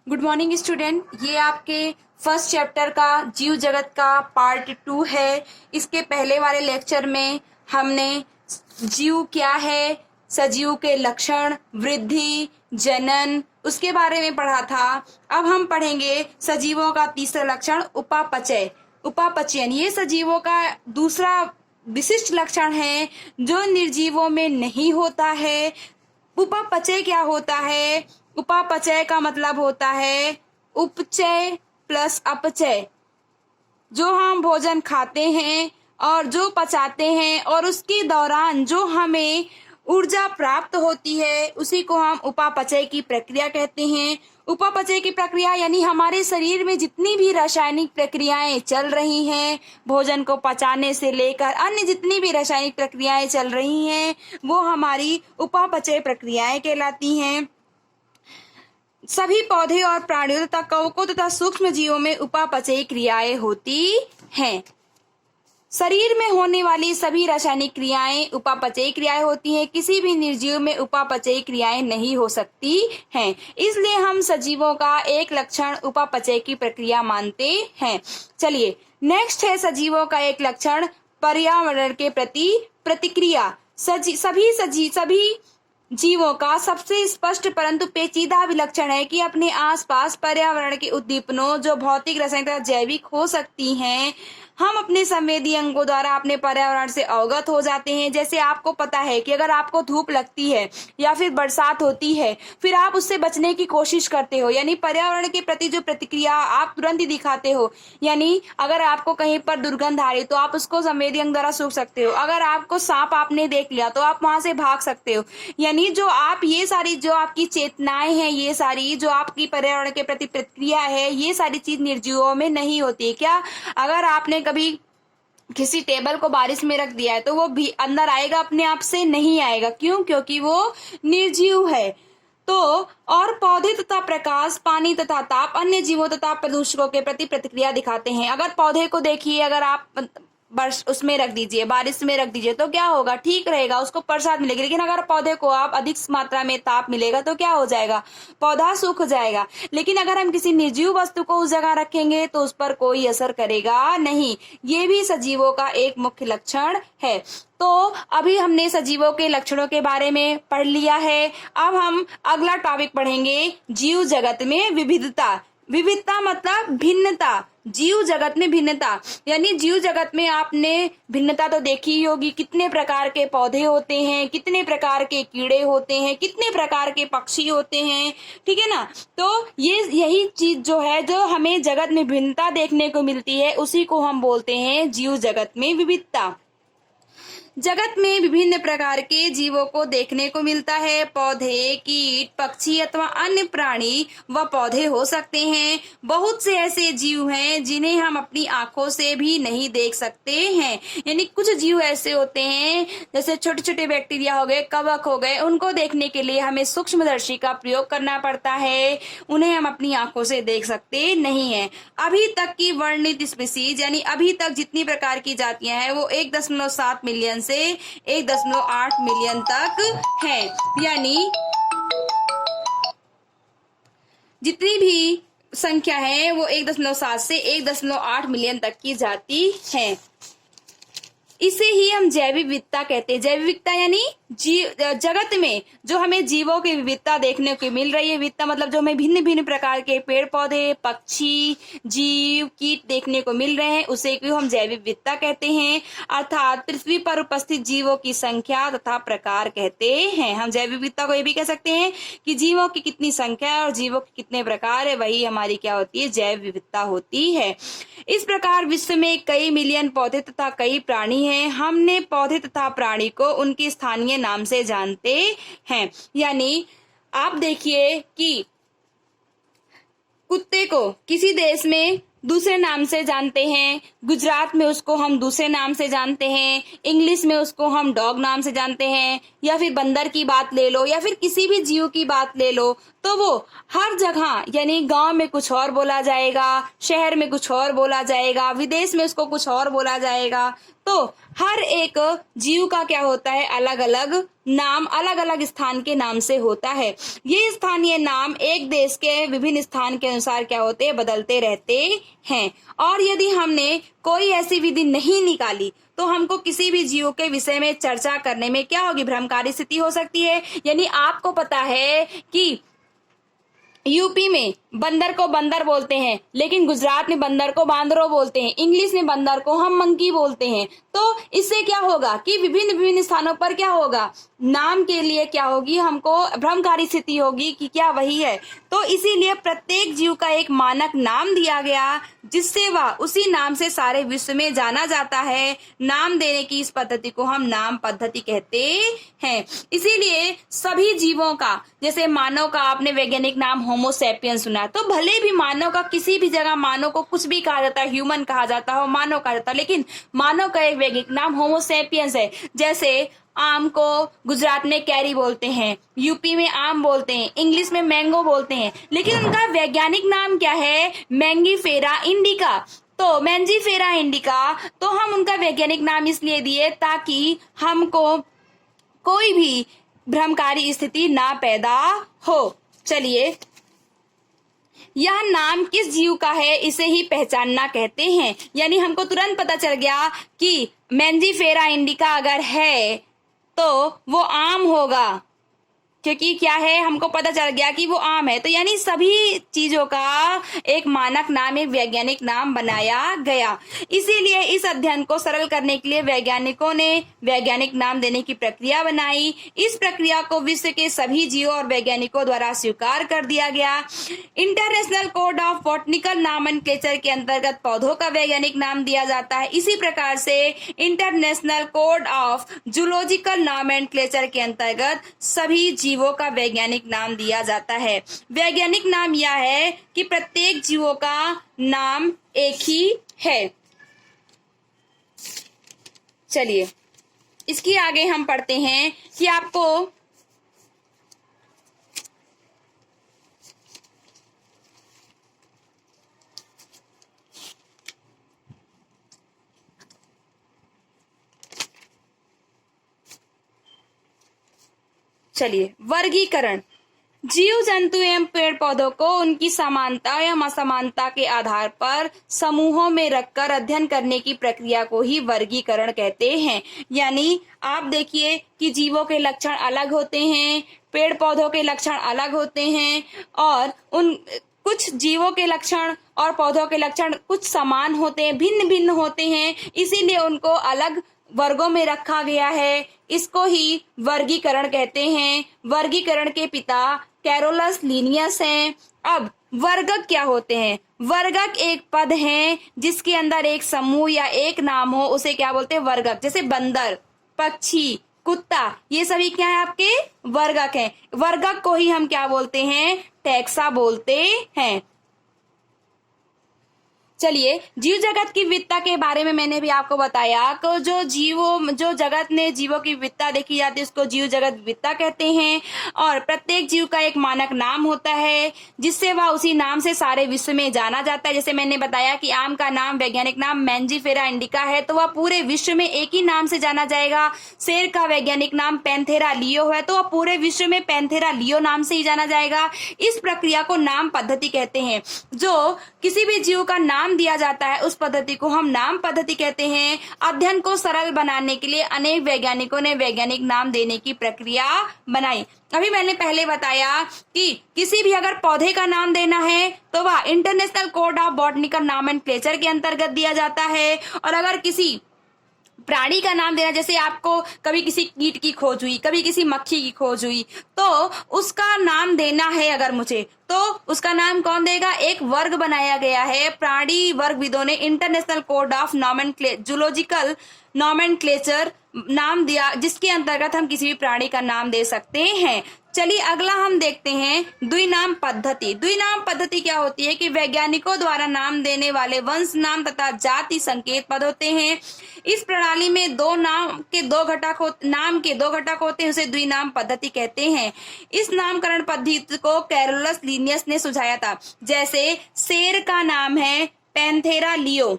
Good morning student. ये आपके first chapter का जीव जगत का पार्ट 2 है। इसके पहले वाले लेक्चर में हमने जीव क्या है, सजीव के लक्षण, वृद्धि, जनन, उसके बारे में पढ़ा था। अब हम पढ़ेंगे सजीवों का तीसरा लक्षण उपापचय। उपापचयन ये सजीवों का दूसरा विशिष्ट लक्षण है जो निर्जीवों में नहीं होता है। उपापचय क्या होता है? उपापचय का मतलब होता है उपचय प्लस अपचय। जो हम भोजन खाते हैं और जो पचाते हैं और उसके दौरान जो हमें ऊर्जा प्राप्त होती है उसी को हम उपापचय की प्रक्रिया कहते हैं। उपापचय की प्रक्रिया यानी हमारे शरीर में जितनी भी रासायनिक प्रक्रियाएं चल रही हैं, भोजन को पचाने से लेकर अन्य जितनी भी रासायनिक प्रक्रियाएं चल रही हैं वो हमारी उपापचय प्रक्रियाएं कहलाती हैं। सभी पौधे और प्राणियों तथा कवकों तथा सूक्ष्म जीवों में उपापचयी क्रियाएं होती हैं। शरीर में होने वाली सभी रासायनिक क्रियाएं उपापचयी क्रियाएं होती हैं। किसी भी निर्जीव में उपापचयी क्रियाएं नहीं हो सकती हैं। इसलिए हम सजीवों का एक लक्षण उपापचय की प्रक्रिया मानते हैं। चलिए नेक्स्ट है सजीवों का एक लक्षण पर्यावरण के प्रति प्रतिक्रिया। सभी जीवों का सबसे स्पष्ट परंतु पेचीदा विलक्षण है कि अपने आसपास पर्यावरण के उद्दीपनों जो भौतिक, रासायनिक तथा जैविक हो सकती हैं, हम अपने संवेदी अंगों द्वारा अपने पर्यावरण से अवगत हो जाते हैं। जैसे आपको पता है कि अगर आपको धूप लगती है या फिर बरसात होती है, फिर आप उससे बचने की कोशिश करते हो, यानी पर्यावरण के प्रति जो प्रतिक्रिया आप तुरंत ही दिखाते हो। यानी अगर आपको कहीं पर दुर्गंध आ रही तो आप उसको संवेदी अंग द्वारा सूंघ सकते हो। अगर आपको सांप आपने देख लिया तो आप वहां से भाग सकते हो। यानी जो आप ये सारी जो आपकी चेतनाएं हैं, ये सारी जो आपकी पर्यावरण के प्रति प्रतिक्रिया है, ये सारी चीज निर्जीवों में नहीं होती है। क्या? अगर आपने कभी किसी टेबल को बारिश में रख दिया है तो वो भी अंदर आएगा? अपने आप से नहीं आएगा। क्यों? क्योंकि वो निर्जीव है। तो और पौधे तथा प्रकाश, पानी तथा ताप अन्य जीवों तथा प्रदूषकों के प्रति प्रतिक्रिया दिखाते हैं। अगर पौधे को देखिए, अगर आप उसमें रख दीजिए, बारिश में रख दीजिए तो क्या होगा? ठीक रहेगा, उसको प्रसाद मिलेगी। लेकिन अगर पौधे को आप अधिक मात्रा में ताप मिलेगा तो क्या हो जाएगा? पौधा सूख जाएगा। लेकिन अगर हम किसी निर्जीव वस्तु को उस जगह रखेंगे तो उस पर कोई असर करेगा नहीं। ये भी सजीवों का एक मुख्य लक्षण है। तो अभी हमने सजीवों के लक्षणों के बारे में पढ़ लिया है। अब हम अगला टॉपिक पढ़ेंगे जीव जगत में विविधता। विविधता मतलब भिन्नता। जीव जगत में भिन्नता यानी जीव जगत में आपने भिन्नता तो देखी ही होगी। कितने प्रकार के पौधे होते हैं, कितने प्रकार के कीड़े होते हैं, कितने प्रकार के पक्षी होते हैं, ठीक है ना। तो ये यही चीज जो है, जो हमें जगत में भिन्नता देखने को मिलती है, उसी को हम बोलते हैं जीव जगत में विविधता। जगत में विभिन्न प्रकार के जीवों को देखने को मिलता है। पौधे, कीट, पक्षी अथवा अन्य प्राणी व पौधे हो सकते हैं। बहुत से ऐसे जीव हैं जिन्हें हम अपनी आंखों से भी नहीं देख सकते हैं। यानी कुछ जीव ऐसे होते हैं, जैसे छोटे छोटे बैक्टीरिया हो गए, कवक हो गए, उनको देखने के लिए हमें सूक्ष्मदर्शी का प्रयोग करना पड़ता है। उन्हें हम अपनी आंखों से देख सकते नहीं है। अभी तक की वर्णित स्पीसीज यानी अभी तक जितनी प्रकार की जातियां हैं वो 1.7 मिलियन से 1.8 मिलियन तक है। यानी जितनी भी संख्या है वो 1.7 से 1.8 मिलियन तक की जाति है। इसे ही हम जैव विविधता कहते हैं। जैव विविधता यानी जगत में जो हमें जीवों की विविधता देखने को मिल रही है। विविधता मतलब जो हमें भिन्न भिन्न प्रकार के पेड़ पौधे, पक्षी, जीव, कीट देखने को मिल रहे हैं, उसे को हम जैव विविधता कहते हैं। अर्थात पृथ्वी पर उपस्थित जीवों की संख्या तथा प्रकार कहते हैं। हम जैव विविधता को ये भी कह सकते हैं कि जीवों की कितनी संख्या है और जीवों के कितने प्रकार है, वही हमारी क्या होती है? जैव विविधता होती है। इस प्रकार विश्व में कई मिलियन पौधे तथा कई प्राणी हैं। हमने पौधे तथा प्राणी को उनके स्थानीय नाम से जानते हैं। यानी आप देखिए कि कुत्ते को किसी देश में दूसरे नाम से जानते हैं। गुजरात में उसको हम दूसरे नाम से जानते हैं, इंग्लिश में उसको हम डॉग नाम से जानते हैं। या फिर बंदर की बात ले लो या फिर किसी भी जीव की बात ले लो तो वो हर जगह यानी गांव में कुछ और बोला जाएगा, शहर में कुछ और बोला जाएगा, विदेश में उसको कुछ और बोला जाएगा। तो हर एक जीव का क्या होता है, अलग अलग नाम, अलग अलग स्थान के नाम से होता है। ये स्थानीय नाम एक देश के विभिन्न स्थान के अनुसार क्या होते हैं, बदलते रहते हैं। और यदि हमने कोई ऐसी विधि नहीं निकाली तो हमको किसी भी जीव के विषय में चर्चा करने में क्या होगी, भ्रमकारी स्थिति हो सकती है। यानी आपको पता है कि यूपी में बंदर को बंदर बोलते हैं, लेकिन गुजरात में बंदर को बांदरो बोलते हैं, इंग्लिश में बंदर को हम मंकी बोलते हैं। तो इससे क्या होगा कि विभिन्न विभिन्न स्थानों पर क्या होगा, नाम के लिए क्या होगी, हमको भ्रमकारी स्थिति होगी कि क्या वही है। तो इसीलिए प्रत्येक जीव का एक मानक नाम दिया गया, जिससे वह उसी नाम से सारे विश्व में जाना जाता है। नाम देने की इस पद्धति को हम नाम पद्धति कहते हैं। इसीलिए सभी जीवों का, जैसे मानव का आपने वैज्ञानिक नाम होमो सैपियंस सुना, तो भले भी मानव का किसी भी जगह मानव को कुछ भी कहा जाता है, ह्यूमन कहा जाता है, मानव कहा जाता है, लेकिन मानव का एक वैज्ञानिक नाम होमो सैपियंस है। जैसे आम को गुजरात में कैरी बोलते हैं, यूपी में आम बोलते हैं, इंग्लिश में मैंगो बोलते हैं, लेकिन उनका वैज्ञानिक नाम क्या है, मैंगीफेरा इंडिका। तो मैंजीफेरा इंडिका, तो हम उनका वैज्ञानिक नाम इसलिए दिए ताकि हमको कोई भी भ्रमकारी स्थिति ना पैदा हो। चलिए, यह नाम किस जीव का है इसे ही पहचानना कहते हैं। यानी हमको तुरंत पता चल गया कि मैंजीफेरा इंडिका अगर है तो वो आम होगा, क्योंकि क्या है, हमको पता चल गया कि वो आम है। तो यानी सभी चीजों का एक मानक नाम, एक वैज्ञानिक नाम बनाया गया। इसीलिए इस अध्ययन को सरल करने के लिए वैज्ञानिकों ने वैज्ञानिक नाम देने की प्रक्रिया बनाई। इस प्रक्रिया को विश्व के सभी जीवों और वैज्ञानिकों द्वारा स्वीकार कर दिया गया। International code of botanical nomenclature के अंतर्गत पौधों का वैज्ञानिक नाम दिया जाता है। इसी प्रकार से international code of zoological nomenclature के अंतर्गत सभी जीवों का वैज्ञानिक नाम दिया जाता है। वैज्ञानिक नाम यह है कि प्रत्येक जीवों का नाम एक ही है। चलिए, इसके आगे हम पढ़ते हैं कि आपको चलिए वर्गीकरण। जीव जंतु एवं पेड़ पौधों को उनकी समानता एवं असमानता के आधार पर समूहों में रखकर अध्ययन करने की प्रक्रिया को ही वर्गीकरण कहते हैं। यानी आप देखिए कि जीवों के लक्षण अलग होते हैं, पेड़ पौधों के लक्षण अलग होते हैं, और उन कुछ जीवों के लक्षण और पौधों के लक्षण कुछ समान होते हैं, भिन्न भिन्न होते हैं, इसीलिए उनको अलग वर्गों में रखा गया है। इसको ही वर्गीकरण कहते हैं। वर्गीकरण के पिता कैरोलस लिनियस हैं। अब वर्गक क्या होते हैं? वर्गक एक पद है जिसके अंदर एक समूह या एक नाम हो, उसे क्या बोलते हैं? वर्गक। जैसे बंदर, पक्षी, कुत्ता, ये सभी क्या है? आपके वर्गक हैं। वर्गक को ही हम क्या बोलते हैं? टैक्सा बोलते हैं। चलिए, जीव जगत की विविधता के बारे में मैंने भी आपको बताया कि जो जगत में जीवों की विविधता देखी जाती है उसको जीव जगत विविधता कहते हैं। और प्रत्येक जीव का एक मानक नाम होता है जिससे वह उसी नाम से सारे विश्व में जाना जाता है। जैसे मैंने बताया कि आम का नाम, वैज्ञानिक नाम मैंजीफेरा इंडिका है, तो वह पूरे विश्व में एक ही नाम से जाना जाएगा। शेर का वैज्ञानिक नाम पैंथेरा लियो है, तो वह पूरे विश्व में पैंथेरा लियो नाम से ही जाना जाएगा। इस प्रक्रिया को नाम पद्धति कहते हैं। जो किसी भी जीव का नाम दिया जाता है उस पद्धति को हम नाम पद्धति कहते हैं। अध्ययन को सरल बनाने के लिए अनेक वैज्ञानिकों ने वैज्ञानिक नाम देने की प्रक्रिया बनाई। अभी मैंने पहले बताया कि किसी भी अगर पौधे का नाम देना है तो वह international code of botanical nomenclature के अंतर्गत दिया जाता है। और अगर किसी प्राणी का नाम देना, जैसे आपको कभी किसी कीट की खोज हुई, कभी किसी मक्खी की खोज हुई, तो उसका नाम देना है अगर मुझे, तो उसका नाम कौन देगा? एक वर्ग बनाया गया है प्राणी वर्गविदों ने, international code of zoological nomenclature नाम दिया, जिसके अंतर्गत हम किसी भी प्राणी का नाम दे सकते हैं। चलिए अगला हम देखते हैं द्विनाम पद्धति। द्विनाम पद्धति क्या होती है कि वैज्ञानिकों द्वारा नाम देने वाले वंश नाम तथा जाति संकेत पद होते हैं। इस प्रणाली में नाम के दो घटक होते हैं, उसे द्विनाम पद्धति कहते हैं। इस नामकरण पद्धति को कैरोलस लिनियस ने सुझाया था। जैसे शेर का नाम है पैंथेरा लियो,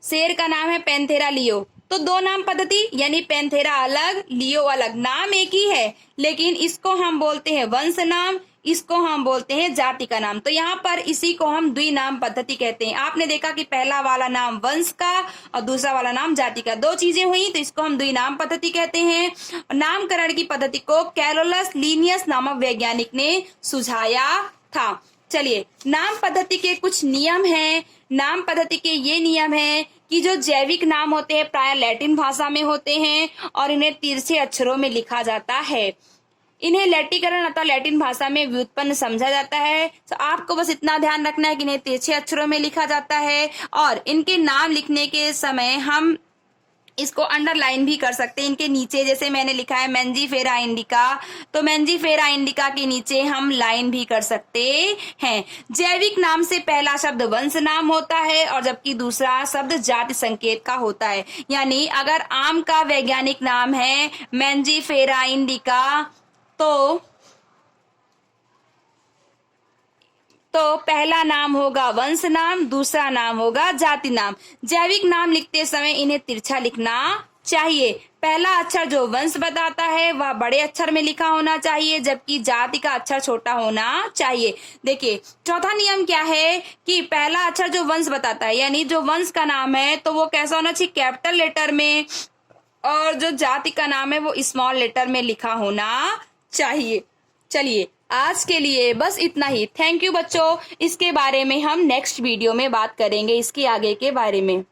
शेर का नाम है पैंथेरा लियो, तो दो नाम पद्धति यानी पैंथेरा अलग लियो अलग, नाम एक ही है लेकिन इसको हम बोलते हैं वंश नाम, इसको हम बोलते हैं जाति का नाम। तो यहाँ पर इसी को हम द्विनाम पद्धति कहते हैं। आपने देखा कि पहला वाला नाम वंश का और दूसरा वाला नाम जाति का, दो चीजें हुई तो इसको हम द्विनाम पद्धति कहते हैं। नामकरण की पद्धति को कैरोलस लिनियस नामक वैज्ञानिक ने सुझाया था। चलिए नाम पद्धति के कुछ नियम हैं। नाम पद्धति के ये नियम हैं कि जो जैविक नाम होते हैं प्राय लैटिन भाषा में होते हैं और इन्हें तिरछे अक्षरों में लिखा जाता है। इन्हें लैटिकरण अथवा लैटिन भाषा में व्युत्पन्न समझा जाता है। तो आपको बस इतना ध्यान रखना है कि इन्हें तिरछे अक्षरों में लिखा जाता है और इनके नाम लिखने के समय हम इसको अंडरलाइन भी कर सकते हैं। इनके नीचे जैसे मैंने लिखा है मैंजीफेरा इंडिका, तो मैंजीफेरा इंडिका के नीचे हम लाइन भी कर सकते हैं। जैविक नाम से पहला शब्द वंश नाम होता है और जबकि दूसरा शब्द जाति संकेत का होता है। यानी अगर आम का वैज्ञानिक नाम है मैंजीफेरा इंडिका तो पहला नाम होगा वंश नाम, दूसरा नाम होगा जाति नाम। जैविक नाम लिखते समय इन्हें तिरछा लिखना चाहिए। पहला अक्षर जो वंश बताता है वह बड़े अक्षर में लिखा होना चाहिए जबकि जाति का अक्षर छोटा होना चाहिए। देखिए चौथा नियम क्या है कि पहला अक्षर जो वंश बताता है यानी जो वंश का नाम है तो वो कैसा होना चाहिए, कैपिटल लेटर में, और जो जाति का नाम है वो स्मॉल लेटर में लिखा होना चाहिए। चलिए आज के लिए बस इतना ही। थैंक यू बच्चों। इसके बारे में हम नेक्स्ट वीडियो में बात करेंगे, इसके आगे के बारे में।